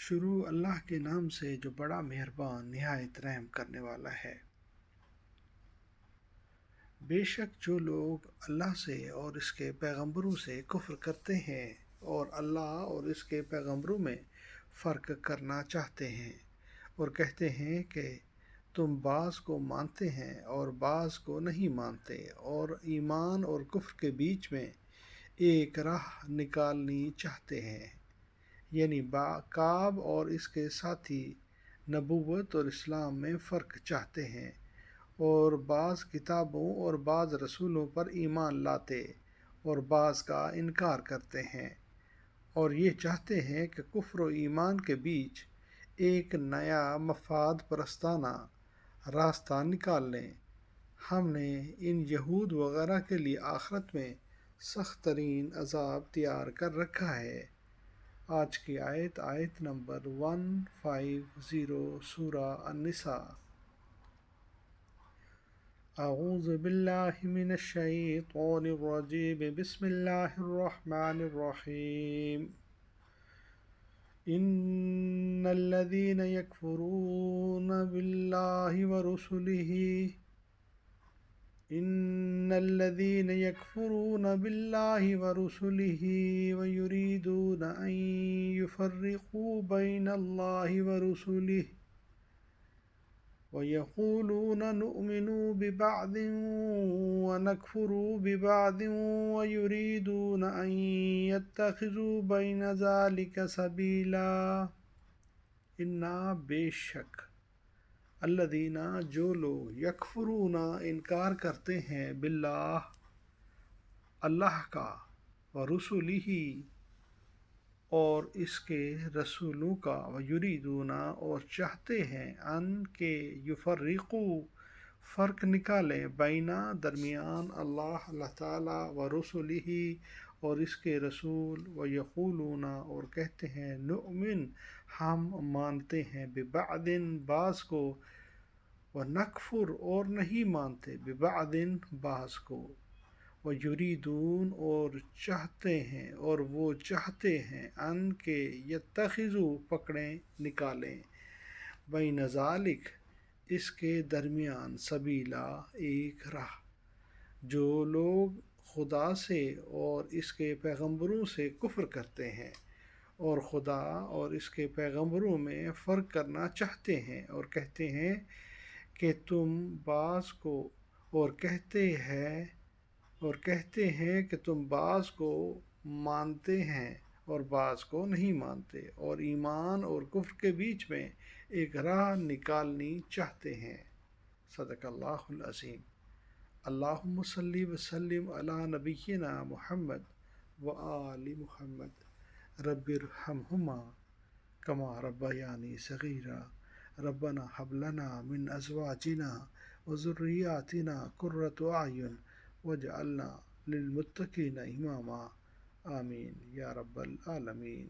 شروع اللہ کے نام سے جو بڑا مہربان نہایت رحم کرنے والا ہے۔ بے شک جو لوگ اللہ سے اور اس کے پیغمبروں سے کفر کرتے ہیں اور اللہ اور اس کے پیغمبروں میں فرق کرنا چاہتے ہیں اور کہتے ہیں کہ تم بعض کو مانتے ہیں اور بعض کو نہیں مانتے، اور ایمان اور کفر کے بیچ میں ایک راہ نکالنی چاہتے ہیں، یعنی کعب اور اس کے ساتھی نبوت اور اسلام میں فرق چاہتے ہیں، اور بعض کتابوں اور بعض رسولوں پر ایمان لاتے اور بعض کا انکار کرتے ہیں، اور یہ چاہتے ہیں کہ کفر و ایمان کے بیچ ایک نیا مفاد پرستانہ راستہ نکال لیں۔ ہم نے ان یہود وغیرہ کے لیے آخرت میں سخت ترین عذاب تیار کر رکھا ہے۔ آج کی آیت نمبر 150 سورہ النساء۔ اعوذ باللہ من الشیطان الرجیم، بسم اللہ الرحمن الرحیم۔ ان الذین یکفرون باللہ ورسلہ ویریدون ان یفرقوا بین اللہ ورسلہ وَيَقُولُونَ نُؤْمِنُ بِبَعْضٍ وَنَكْفُرُ بِبَعْضٍ وَيُرِيدُونَ أَن يَتَّخِذُوا بَيْنَ ذَلِكَ سَبِيلًا۔ بے شک الذین جو لوگ یکفرون انکار کرتے ہیں باللہ اللہ کا، ورسلہ اور اس کے رسولوں کا، ویریدون اور چاہتے ہیں ان کے یفرقوا فرق نکالیں، بینا درمیان اللہ تعالیٰ ورسلہ اور اس کے رسول، ویقولون اور کہتے ہیں نؤمن ہم مانتے ہیں، ببعض بعض کو، ونکفر اور نہیں مانتے، ببعض بعض کو، ویریدون اور چاہتے ہیں اور وہ چاہتے ہیں ان کے یتخذوا پکڑیں نکالیں، بین ذالک اس کے درمیان، سبیلا ایک راہ۔ جو لوگ خدا سے اور اس کے پیغمبروں سے کفر کرتے ہیں اور خدا اور اس کے پیغمبروں میں فرق کرنا چاہتے ہیں اور کہتے ہیں کہ تم بعض کو کہتے ہیں کہ تم بعض کو مانتے ہیں اور بعض کو نہیں مانتے، اور ایمان اور کفر کے بیچ میں ایک راہ نکالنی چاہتے ہیں۔ صدق اللہ العظیم۔ اللہم صلی وسلم علی نبینا محمد وآل محمد، رب ارحمہما کما ربیانی صغیرا، ربنا ھب لنا من ازواجنا وذریاتنا قرۃ اعین واجعلنا للمتقین اماما، آمین یا رب العالمین۔